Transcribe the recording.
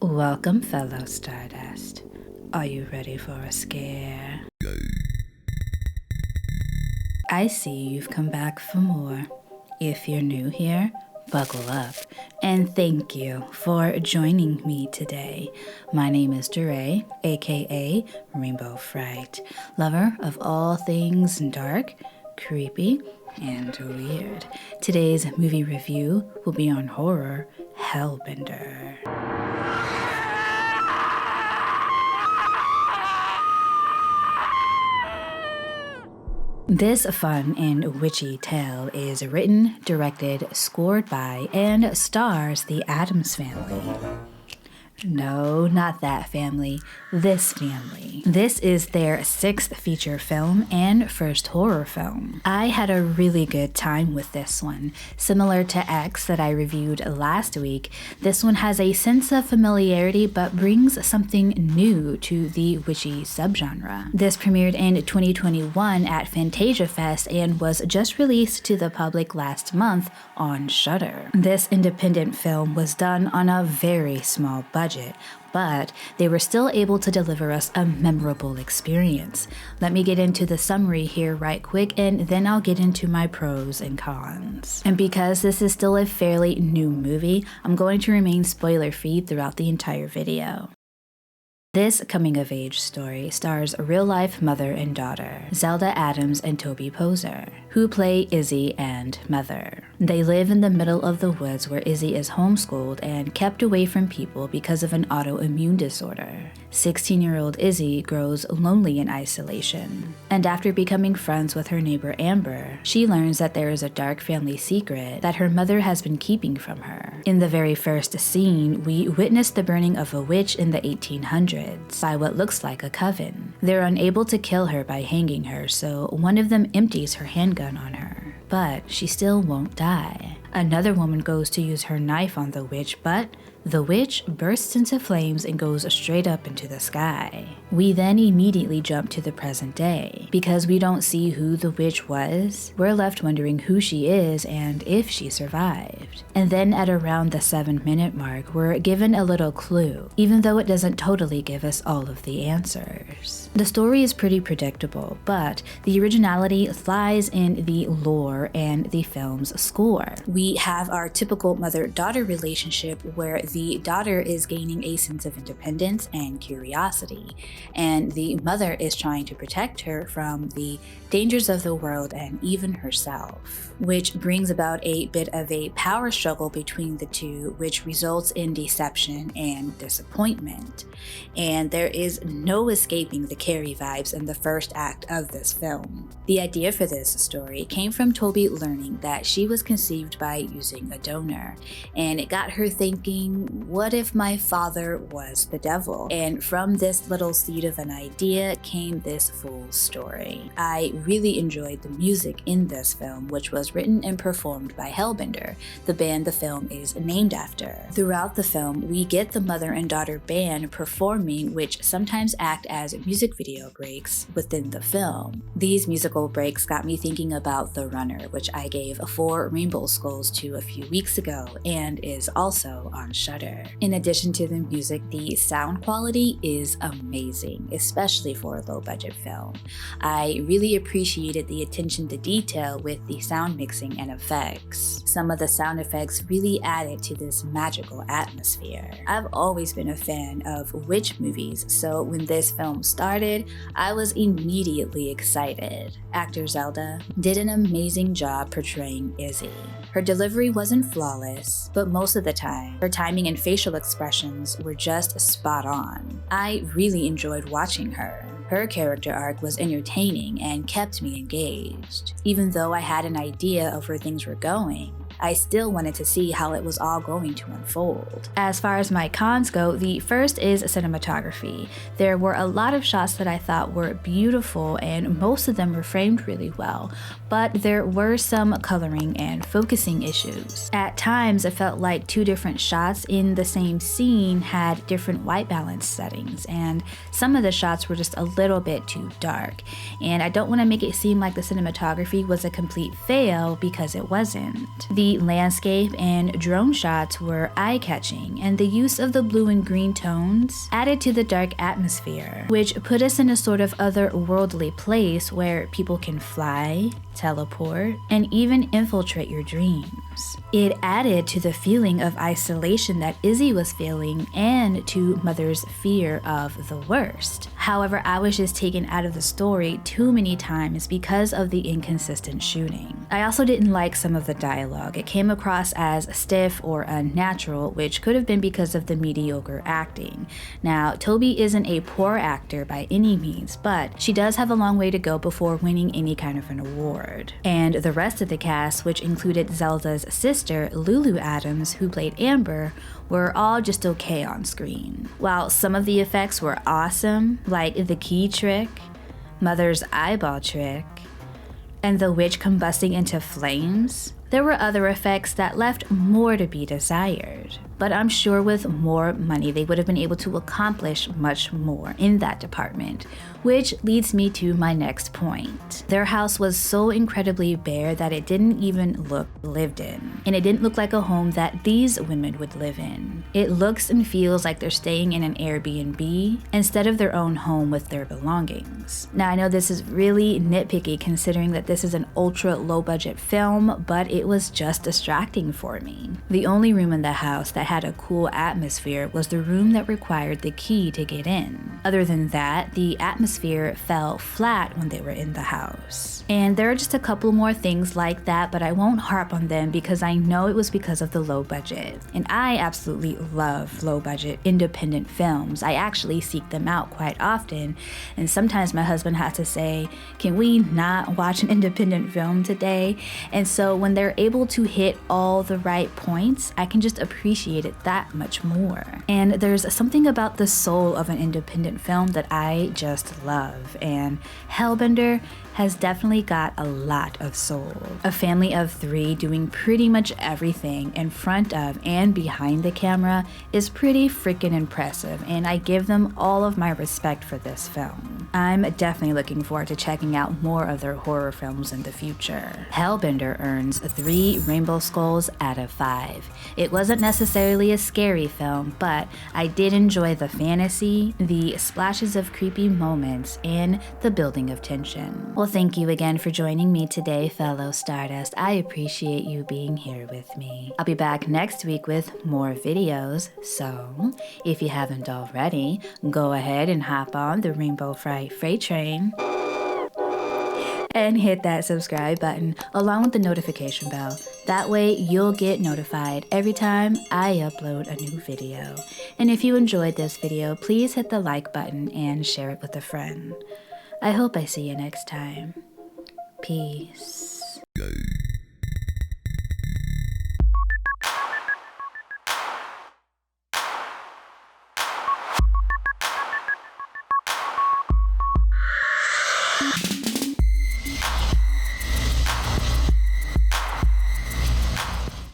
Welcome, fellow Stardust. Are you ready for a scare? I see you've come back for more. If you're new here, buckle up. And thank you for joining me today. My name is DeRay, aka Rainbow Fright, lover of all things dark, creepy, and weird. Today's movie review will be on horror Hellbender. This fun and witchy tale is written, directed, scored by, and stars the Addams Family. No, not that family. This family. This is their sixth feature film and first horror film. I had a really good time with this one. Similar to X that I reviewed last week, this one has a sense of familiarity but brings something new to the witchy subgenre. This premiered in 2021 at Fantasia Fest and was just released to the public last month on Shudder. This independent film was done on a very small budget, but they were still able to deliver us a memorable experience. Let me get into the summary here right quick, and then I'll get into my pros and cons. And because this is still a fairly new movie, I'm going to remain spoiler-free throughout the entire video. This coming-of-age story stars a real-life mother and daughter, Zelda Adams and Toby Poser, who play Izzy and Mother. They live in the middle of the woods where Izzy is homeschooled and kept away from people because of an autoimmune disorder. 16-year-old Izzy grows lonely in isolation, and after becoming friends with her neighbor Amber, she learns that there is a dark family secret that her mother has been keeping from her. In the very first scene, we witness the burning of a witch in the 1800s by what looks like a coven. They're unable to kill her by hanging her, so one of them empties her handgun on her. But she still won't die. Another woman goes to use her knife on the witch, but the witch bursts into flames and goes straight up into the sky. We then immediately jump to the present day. Because we don't see who the witch was, we're left wondering who she is and if she survived. And then at around the 7-minute mark, we're given a little clue, even though it doesn't totally give us all of the answers. The story is pretty predictable, but the originality lies in the lore and the film's score. We have our typical mother-daughter relationship where the daughter is gaining a sense of independence and curiosity, and the mother is trying to protect her from the dangers of the world and even herself, which brings about a bit of a power struggle between the two, which results in deception and disappointment. And there is no escaping the Carrie vibes in the first act of this film. The idea for this story came from Toby learning that she was conceived by using a donor, and it got her thinking, what if my father was the devil? And from this little seed of an idea came this full story. I really enjoyed the music in this film, which was written and performed by Hellbender, the band the film is named after. Throughout the film, we get the mother and daughter band performing, which sometimes act as music video breaks within the film. These musical breaks got me thinking about The Runner, which I gave 4 rainbow skulls to a few weeks ago and is also on Shudder. In addition to the music, the sound quality is amazing, especially for a low-budget film. I really appreciated the attention to detail with the sound mixing and effects. Some of the sound effects really added to this magical atmosphere. I've always been a fan of witch movies, so when this film started, I was immediately excited. Actor Zelda did an amazing job portraying Izzy. Her delivery wasn't flawless, but most of the time, her timing and facial expressions were just spot on. I really enjoyed watching her. Her character arc was entertaining and kept me engaged. Even though I had an idea of where things were going, I still wanted to see how it was all going to unfold. As far as my cons go, the first is cinematography. There were a lot of shots that I thought were beautiful and most of them were framed really well, but there were some coloring and focusing issues. At times, it felt like 2 different shots in the same scene had different white balance settings, and some of the shots were just a little bit too dark. And I don't want to make it seem like the cinematography was a complete fail because it wasn't. The The landscape and drone shots were eye-catching, and the use of the blue and green tones added to the dark atmosphere, which put us in a sort of otherworldly place where people can fly, teleport, and even infiltrate your dreams. It added to the feeling of isolation that Izzy was feeling and to Mother's fear of the worst. However, I was just taken out of the story too many times because of the inconsistent shooting. I also didn't like some of the dialogue. It came across as stiff or unnatural, which could have been because of the mediocre acting. Now, Toby isn't a poor actor by any means, but she does have a long way to go before winning any kind of an award. And the rest of the cast, which included Zelda's sister, Lulu Adams, who played Amber, were all just okay on screen. While some of the effects were awesome, like the key trick, Mother's eyeball trick, and the witch combusting into flames, there were other effects that left more to be desired. But I'm sure with more money, they would have been able to accomplish much more in that department, which leads me to my next point. Their house was so incredibly bare that it didn't even look lived in. And it didn't look like a home that these women would live in. It looks and feels like they're staying in an Airbnb instead of their own home with their belongings. Now, I know this is really nitpicky considering that this is an ultra low budget film, but it was just distracting for me. The only room in the house that had a cool atmosphere was the room that required the key to get in. Other than that, the atmosphere fell flat when they were in the house. And there are just a couple more things like that, but I won't harp on them because I know it was because of the low budget. And I absolutely love low budget independent films. I actually seek them out quite often. And sometimes my husband has to say, can we not watch an independent film today? And so when they're able to hit all the right points, I can just appreciate it that much more. And there's something about the soul of an independent film that I just love, and Hellbender has definitely got a lot of soul. A family of 3 doing pretty much everything in front of and behind the camera is pretty freaking impressive, and I give them all of my respect for this film. I'm definitely looking forward to checking out more of their horror films in the future. Hellbender earns 3 rainbow skulls out of 5. It wasn't necessarily a scary film, but I did enjoy the fantasy, the splashes of creepy moments, and the building of tension. Well, thank you again for joining me today, fellow Stardust. I appreciate you being here with me. I'll be back next week with more videos, so if you haven't already, go ahead and hop on the Rainbow Fright Freight Train and hit that subscribe button along with the notification bell. That way you'll get notified every time I upload a new video. And if you enjoyed this video, please hit the like button and share it with a friend. I hope I see you next time. Peace.